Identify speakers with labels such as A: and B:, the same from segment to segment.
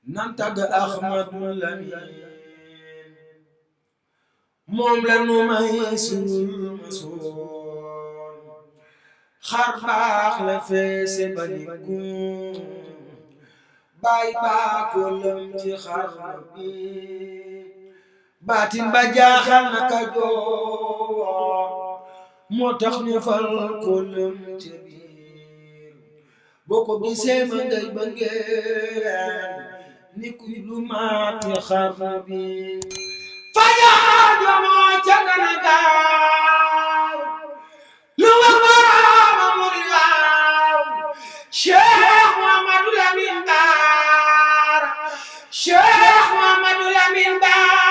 A: nan tagg Ahmadul Lamin moom la nu may sul masoon xar baax la feese ba nikkum baay baa ko lëm ci xarnu bi baatin ba jaaxal na Kajoor moo tax ñu fal ko lëm ci biir boo ko gisee ma ngay ba ngeen ni kuy lu maati xarnu bi fajar jomoo ca gën a gaaw lu wax baraama muri waaw Cheikh Mouhamadou Lamine Bara Cheikh Mouhamadou Lamine Bara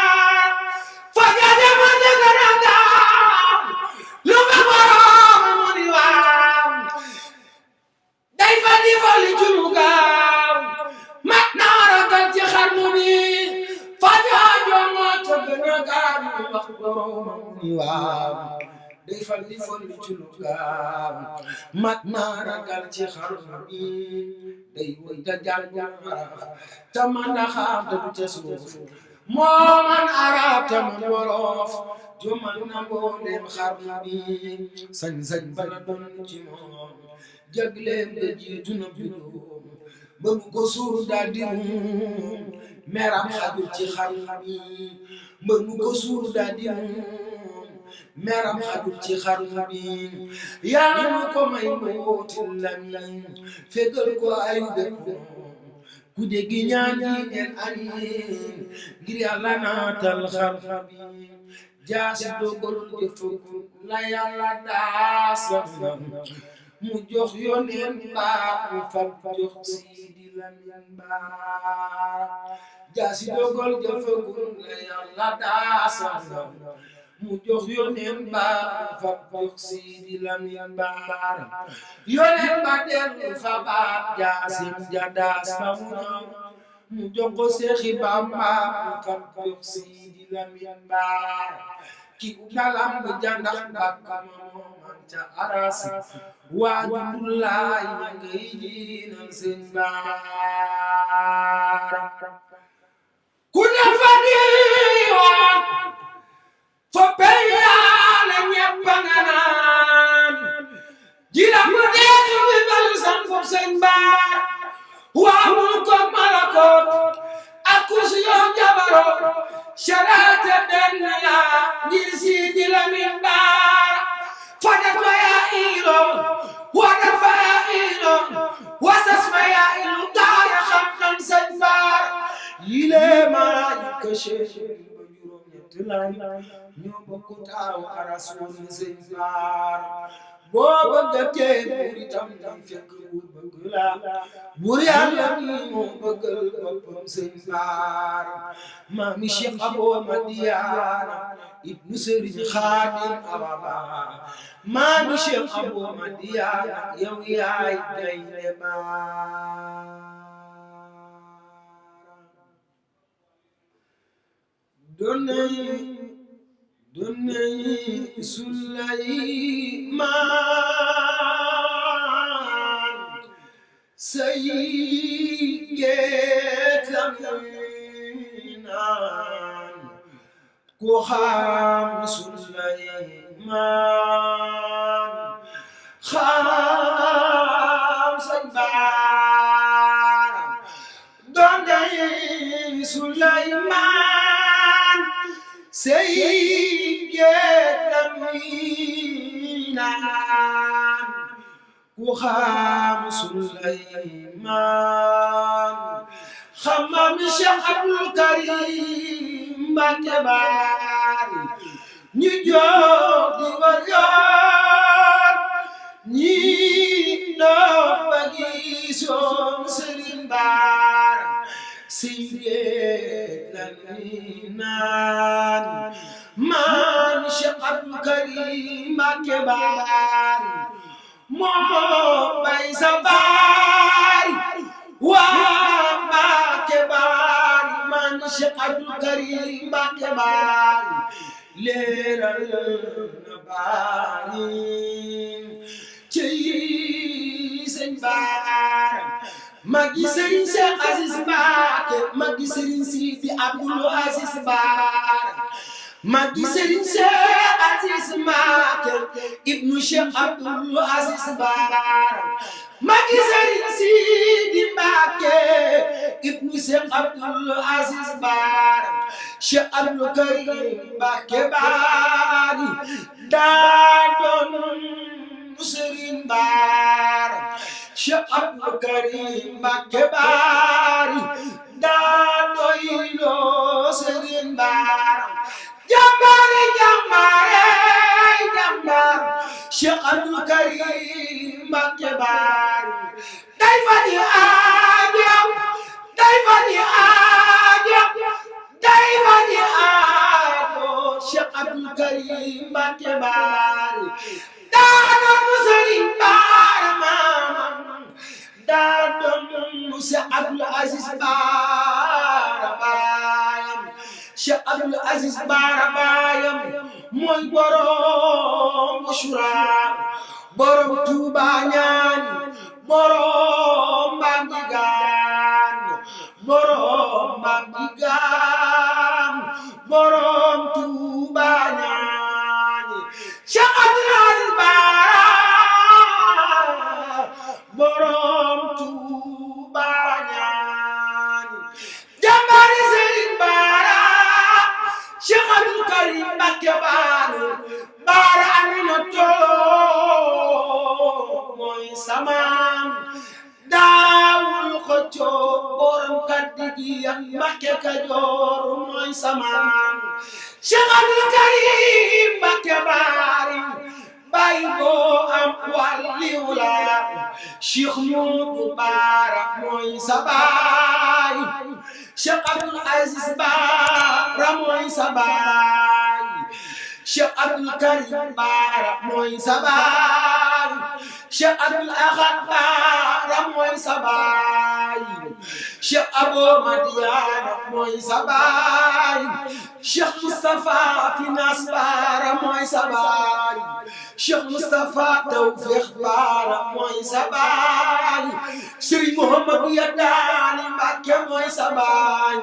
A: fajar jomoo ca gën a gaaw lu wax baraama muri waaw day fa di fa li julu gaaw mat naa ragal ci xarnu bi fajar jomoo ca gën a gaaw lu wax baraama muri waaw day fal di fal ci lu gaaw mat naa ragal ci xarnu bi day woy da jàng arab te man a xam te du ca suuf moo man arab te man wolof jomal na mbooleem xarnu bi sañ-sañ bala doon ci moom jagleem da jiitu na juróom ba mu ko suur daal di muum meram xajul ci xarnu bi ba mu ko suur daal di muum meram xajul ci xarnu bi yaa nu ko may mootil Lamin fegal ko ay dëkk ku dégg ñaan yi neen amiin ngir Yàlla naatal xarnu bi jaasi dogal jëfëk la Yàlla daasam mu jox yoneen baa mu fab jox Sidi Lamin Bara jaasi dogal jëfëk la Yàlla daasam mu jox yoneen baa mu fab jox Sidi Lamin Bara yoneen ba dellu fa baat jaasim ja daas ba mu ñëw mu jox ko Seexi Bamba mu fab jox Sidi Lamin Bara ki dalam bu jandax bak moom ca arasi waajudulaay ña ngay jiinal Sëñ Bara ku defa diiwaan fo pey Yàlla ñepp nga naan jila mu deesu bi bal sangu Sëñ Bara waamul ko malakoot ak kursi yoo jabaroot sharaate benn la ngir Sidi Lamin Bara fada fa yaa iloon wada fa yaa iloon wasas fa yaa ilu gaaya xam nan Sëñ Bara yilee malaayika Cheikh ba juróom ñetti laay ñoo bokk taaw aras woon Sëñ Bara boo bëggatee buur itam day fekk buur bëgg la buur Yàlla ni moo bëggal boppam Sëñ Bara maami Cheikh Abo Madiana ibnu Sëriñ Xaadim Awa Ba maami Cheikh Abo Madiana yow yaay gaynde Bara donay Suleymaan say geet Laminaan ku xam Suleymaan xam Sëñ Bara donay Suleymaan say geet Laminaan ku xam Suleymaan xamam Cheikh Abdul Karim Mbacké Bara ñu jóg di war yoon ñi dox ba gisoon Sëriñ Bara say geet Laminaan man Cheikh Abdul Karim Mbacké Bara moo bay sa baari waa Mbacké Bara man Cheikh Abdul Karim Mbacké Bara leeral na baari ci Sëñ Bara magi Serigne Cheikh Aziz Mbacké magi Serigne Sidi Abdoul Aziz Bara magi Serigne Cheikh Aziz Mbacké ibnu Cheikh Abdoul Aziz Bara magi Serigne Sidi Mbacké ibnu Cheikh Abdoul Aziz Bara Cheikh Abdou Karim Mbacké Bari daa doon Serigne Bara Cheikh Abdou Karim Mbacké Bari daa doyloo Serigne Bara jàmbaare jàmbaare jàmbaar Cheikh Abdou Karim Mbacké Bari day fani aajo day fani aajo day fani aajo Cheikh Abdou Karim Mbacké Bari daa doon Serigne Bara maamam daa doon Cheikh Abdoul Aziz Bara baayam Cheikh Abdoul Aziz Bara baayam mooy borom Shura borom Touba ñaani borom Bandigan borom Bandigan borom Touba ñaani Cheikh Abdoul Aziz Bara borom Touba ñaani jàmbaari Serigne Bara Cheikh Abdou Karim Mbacké Bari Bara amina tolo mooy samaam daawul xëccoo borom kaddi gi ak Mbacké Kajoor mooy samaam Cheikh Abdou Karim Mbacké Bari bay boo am wàlliw la Cheikh Modou Bara mooy sa baay Cheikh Abdoul Aziz Bara mooy sa baay Cheikh Abdou Karim Bara mooy sa baay Cheikh Abdoul Ahad Bara mooy sa baay Cheikh Abo Madiana mooy sa baay Cheikh Moustapha Finas Bara mooy sa baay Cheikh Moustapha Tawfekh Bara mooy sa baay Serigne Mouhamadou Yadani Mbacké mooy sa baay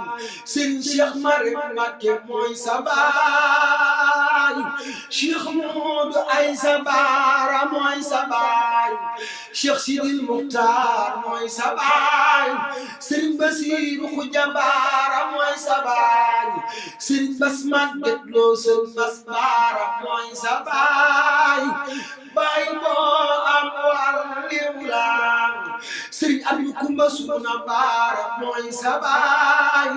A: Serigne Cheikh Marim Mbacké mooy sa baay Cheikh Modou Aïssa Bara mooy sa baay Cheikh Sidil Mukhtar mooy sa baay Serigne Bassirou Khoudia Bara mooy sa baay Serigne Bass Maguette Lo Serigne Bass Bara mooy sa baay bay boo am wàlliw la Serigne Abdou Koumba Souna Bara mooy sa baay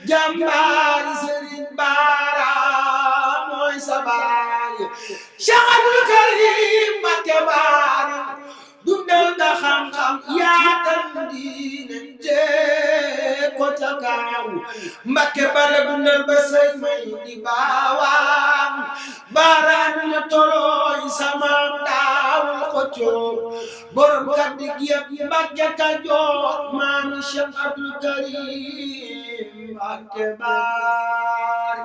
A: jàmbaari Serigne Bara mooy sa baay Cheikh Abdou Karim Mbacké Bari dundal nga xam-xam yaatal diine jee ko ca kaw Mbacké Bari dundal ba say may di baawaan Bara na tolooy sama daawul ko coow borom kaddi gi ak Mbacké Kajoor maami Cheikh Abdou Karim Mbacké Bari